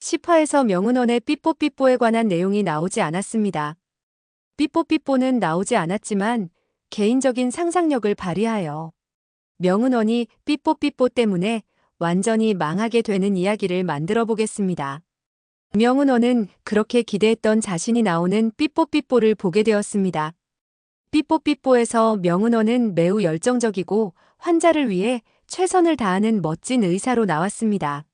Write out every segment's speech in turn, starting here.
10화에서 명은원의 삐뽀삐뽀에 관한 내용이 나오지 않았습니다. 삐뽀삐뽀는 나오지 않았지만 개인적인 상상력을 발휘하여 명은원이 삐뽀삐뽀 때문에 완전히 망하게 되는 이야기를 만들어 보겠습니다. 명은원은 그렇게 기대했던 자신이 나오는 삐뽀삐뽀를 보게 되었습니다. 삐뽀삐뽀에서 명은원은 매우 열정적이고 환자를 위해 최선을 다하는 멋진 의사로 나왔습니다.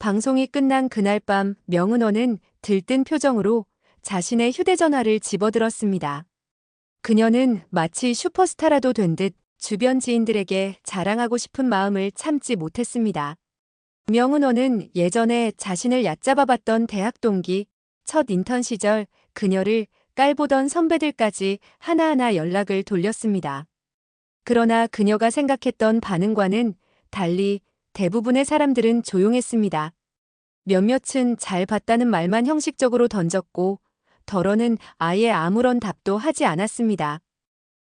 방송이 끝난 그날 밤 명은원은 들뜬 표정으로 자신의 휴대전화를 집어들었습니다. 그녀는 마치 슈퍼스타라도 된 듯 주변 지인들에게 자랑하고 싶은 마음을 참지 못했습니다. 명은원은 예전에 자신을 얕잡아봤던 대학 동기, 첫 인턴 시절 그녀를 깔보던 선배들까지 하나하나 연락을 돌렸습니다. 그러나 그녀가 생각했던 반응과는 달리 대부분의 사람들은 조용했습니다. 몇몇은 잘 봤다는 말만 형식적으로 던졌고 덜어는 아예 아무런 답도 하지 않았습니다.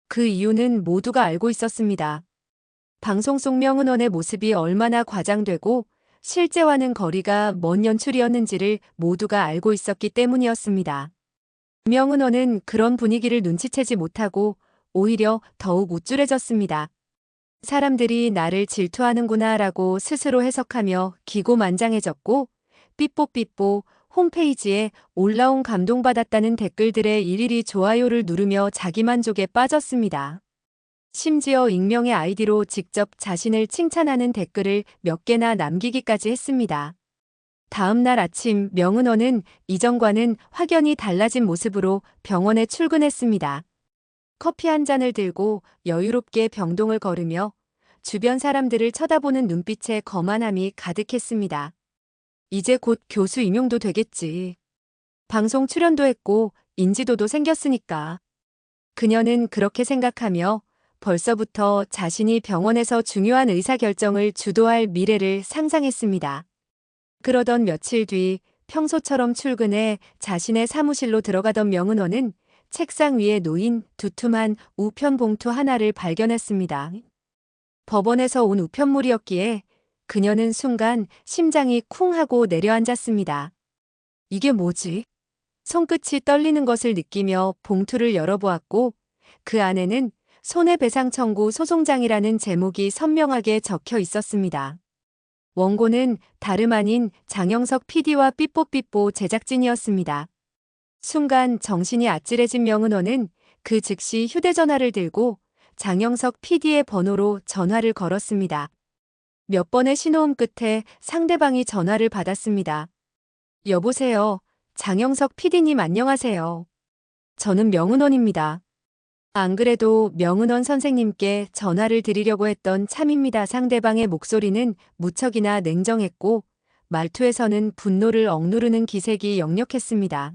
그 이유는 모두가 알고 있었습니다. 방송 속 명은원의 모습이 얼마나 과장되고 실제와는 거리가 먼 연출이었는지를 모두가 알고 있었기 때문이었습니다. 명은원은 그런 분위기를 눈치채지 못하고 오히려 더욱 우쭐해졌습니다. 사람들이 나를 질투하는구나 라고 스스로 해석하며 기고만장해졌고 삐뽀삐뽀 홈페이지에 올라온 감동받았다는 댓글들에 일일이 좋아요를 누르며 자기만족에 빠졌습니다. 심지어 익명의 아이디로 직접 자신을 칭찬하는 댓글을 몇 개나 남기기까지 했습니다. 다음 날 아침 명은원은 이전과는 확연히 달라진 모습으로 병원에 출근했습니다. 커피 한 잔을 들고 여유롭게 병동을 걸으며 주변 사람들을 쳐다보는 눈빛에 거만함이 가득했습니다. 이제 곧 교수 임용도 되겠지. 방송 출연도 했고 인지도도 생겼으니까. 그녀는 그렇게 생각하며 벌써부터 자신이 병원에서 중요한 의사결정을 주도할 미래를 상상했습니다. 그러던 며칠 뒤 평소처럼 출근해 자신의 사무실로 들어가던 명은원은 책상 위에 놓인 두툼한 우편 봉투 하나를 발견했습니다. 법원에서 온 우편물이었기에 그녀는 순간 심장이 쿵 하고 내려앉았습니다. 이게 뭐지? 손끝이 떨리는 것을 느끼며 봉투를 열어보았고 그 안에는 손해배상 청구 소송장이라는 제목이 선명하게 적혀 있었습니다. 원고는 다름 아닌 장영석 PD와 삐뽀삐뽀 제작진이었습니다. 순간 정신이 아찔해진 명은원은 그 즉시 휴대전화를 들고 장영석 PD의 번호로 전화를 걸었습니다. 몇 번의 신호음 끝에 상대방이 전화를 받았습니다. 여보세요. 장영석 PD님 안녕하세요. 저는 명은원입니다. 안 그래도 명은원 선생님께 전화를 드리려고 했던 참입니다. 상대방의 목소리는 무척이나 냉정했고 말투에서는 분노를 억누르는 기색이 역력했습니다.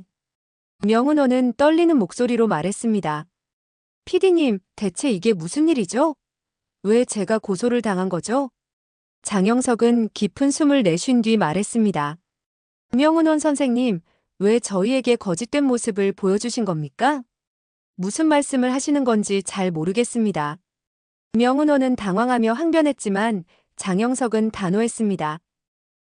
명은원은 떨리는 목소리로 말했습니다. PD님, 대체 이게 무슨 일이죠? 왜 제가 고소를 당한 거죠? 장영석은 깊은 숨을 내쉰 뒤 말했습니다. 명은원 선생님, 왜 저희에게 거짓된 모습을 보여주신 겁니까? 무슨 말씀을 하시는 건지 잘 모르겠습니다. 명은원은 당황하며 항변했지만 장영석은 단호했습니다.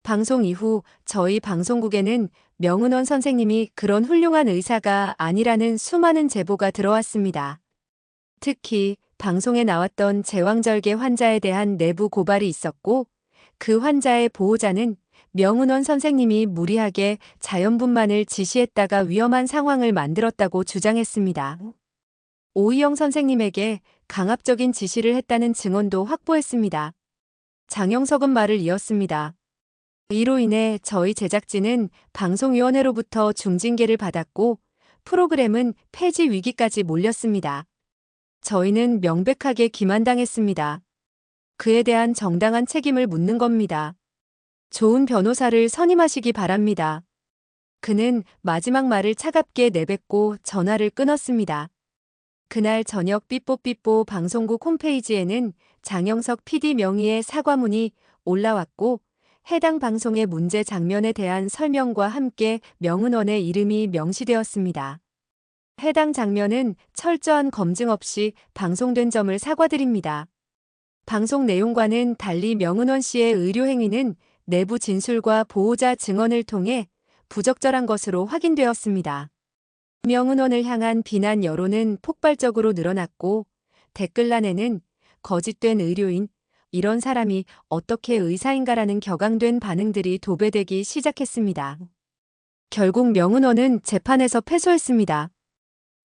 방송 이후 저희 방송국에는 명은원 선생님이 그런 훌륭한 의사가 아니라는 수많은 제보가 들어왔습니다. 특히 방송에 나왔던 제왕절개 환자에 대한 내부 고발이 있었고 그 환자의 보호자는 명은원 선생님이 무리하게 자연분만을 지시했다가 위험한 상황을 만들었다고 주장했습니다. 오희영 선생님에게 강압적인 지시를 했다는 증언도 확보했습니다. 장영석은 말을 이었습니다. 이로 인해 저희 제작진은 방송위원회로부터 중징계를 받았고 프로그램은 폐지 위기까지 몰렸습니다. 저희는 명백하게 기만당했습니다. 그에 대한 정당한 책임을 묻는 겁니다. 좋은 변호사를 선임하시기 바랍니다. 그는 마지막 말을 차갑게 내뱉고 전화를 끊었습니다. 그날 저녁 삐뽀삐뽀 방송국 홈페이지에는 장영석 PD 명의의 사과문이 올라왔고 해당 방송의 문제 장면에 대한 설명과 함께 명은원의 이름이 명시되었습니다. 해당 장면은 철저한 검증 없이 방송된 점을 사과드립니다. 방송 내용과는 달리 명은원 씨의 의료 행위는 내부 진술과 보호자 증언을 통해 부적절한 것으로 확인되었습니다. 명은원을 향한 비난 여론은 폭발적으로 늘어났고 댓글란에는 거짓된 의료인, 이런 사람이 어떻게 의사인가라는 격앙된 반응들이 도배되기 시작했습니다. 결국 명은원은 재판에서 패소했습니다.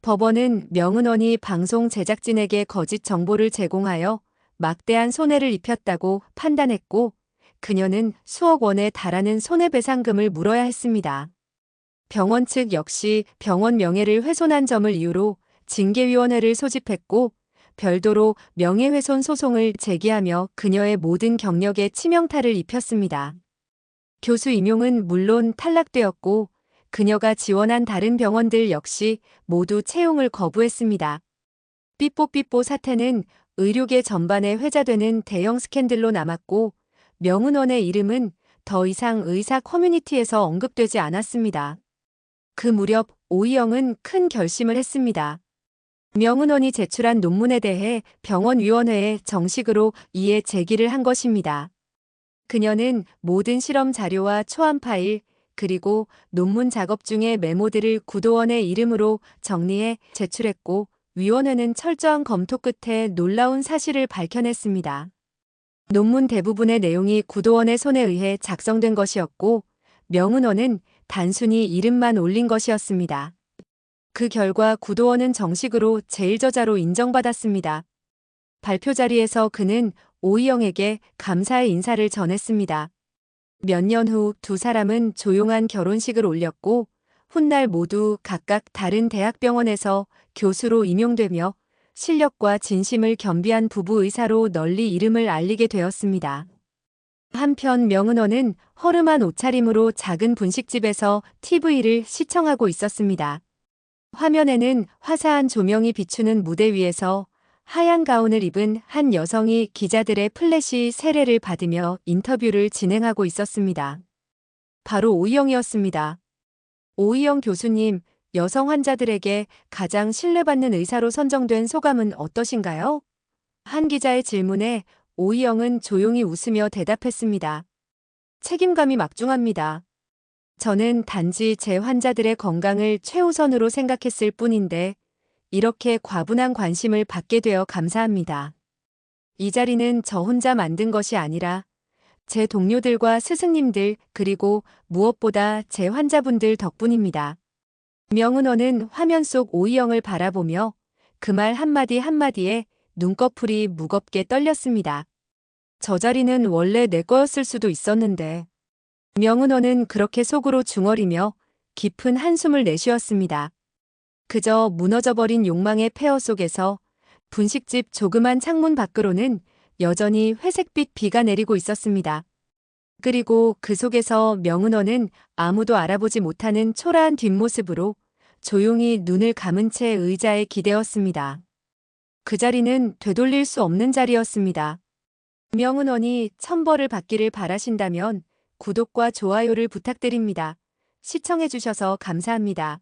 법원은 명은원이 방송 제작진에게 거짓 정보를 제공하여 막대한 손해를 입혔다고 판단했고 그녀는 수억 원에 달하는 손해배상금을 물어야 했습니다. 병원 측 역시 병원 명예를 훼손한 점을 이유로 징계위원회를 소집했고 별도로 명예훼손 소송을 제기하며 그녀의 모든 경력에 치명타를 입혔습니다. 교수 임용은 물론 탈락되었고 그녀가 지원한 다른 병원들 역시 모두 채용을 거부했습니다. 삐뽀삐뽀 사태는 의료계 전반에 회자되는 대형 스캔들로 남았고 명은원의 이름은 더 이상 의사 커뮤니티에서 언급되지 않았습니다. 그 무렵 오이영은 큰 결심을 했습니다. 명은원이 제출한 논문에 대해 병원위원회에 정식으로 이해 제기를 한 것입니다. 그녀는 모든 실험 자료와 초안 파일, 그리고 논문 작업 중의 메모들을 구도원의 이름으로 정리해 제출했고 위원회는 철저한 검토 끝에 놀라운 사실을 밝혀냈습니다. 논문 대부분의 내용이 구도원의 손에 의해 작성된 것이었고 명은원은 단순히 이름만 올린 것이었습니다. 그 결과 구도원은 정식으로 제1저자로 인정받았습니다. 발표 자리에서 그는 오이영에게 감사의 인사를 전했습니다. 몇 년 후 두 사람은 조용한 결혼식을 올렸고 훗날 모두 각각 다른 대학병원에서 교수로 임용되며 실력과 진심을 겸비한 부부 의사로 널리 이름을 알리게 되었습니다. 한편 명은원은 허름한 옷차림으로 작은 분식집에서 TV를 시청하고 있었습니다. 화면에는 화사한 조명이 비추는 무대 위에서 하얀 가운을 입은 한 여성이 기자들의 플래시 세례를 받으며 인터뷰를 진행하고 있었습니다. 바로 오이영이었습니다. 오이영 교수님, 여성 환자들에게 가장 신뢰받는 의사로 선정된 소감은 어떠신가요? 한 기자의 질문에 오이영은 조용히 웃으며 대답했습니다. 책임감이 막중합니다. 저는 단지 제 환자들의 건강을 최우선으로 생각했을 뿐인데 이렇게 과분한 관심을 받게 되어 감사합니다. 이 자리는 저 혼자 만든 것이 아니라 제 동료들과 스승님들 그리고 무엇보다 제 환자분들 덕분입니다. 명은원은 화면 속 오이영을 바라보며 그 말 한마디 한마디에 눈꺼풀이 무겁게 떨렸습니다. 저 자리는 원래 내 거였을 수도 있었는데. 명은원은 그렇게 속으로 중얼이며 깊은 한숨을 내쉬었습니다. 그저 무너져버린 욕망의 폐허 속에서 분식집 조그만 창문 밖으로는 여전히 회색빛 비가 내리고 있었습니다. 그리고 그 속에서 명은원은 아무도 알아보지 못하는 초라한 뒷모습으로 조용히 눈을 감은 채 의자에 기대었습니다. 그 자리는 되돌릴 수 없는 자리였습니다. 명은원이 천벌을 받기를 바라신다면 구독과 좋아요를 부탁드립니다. 시청해주셔서 감사합니다.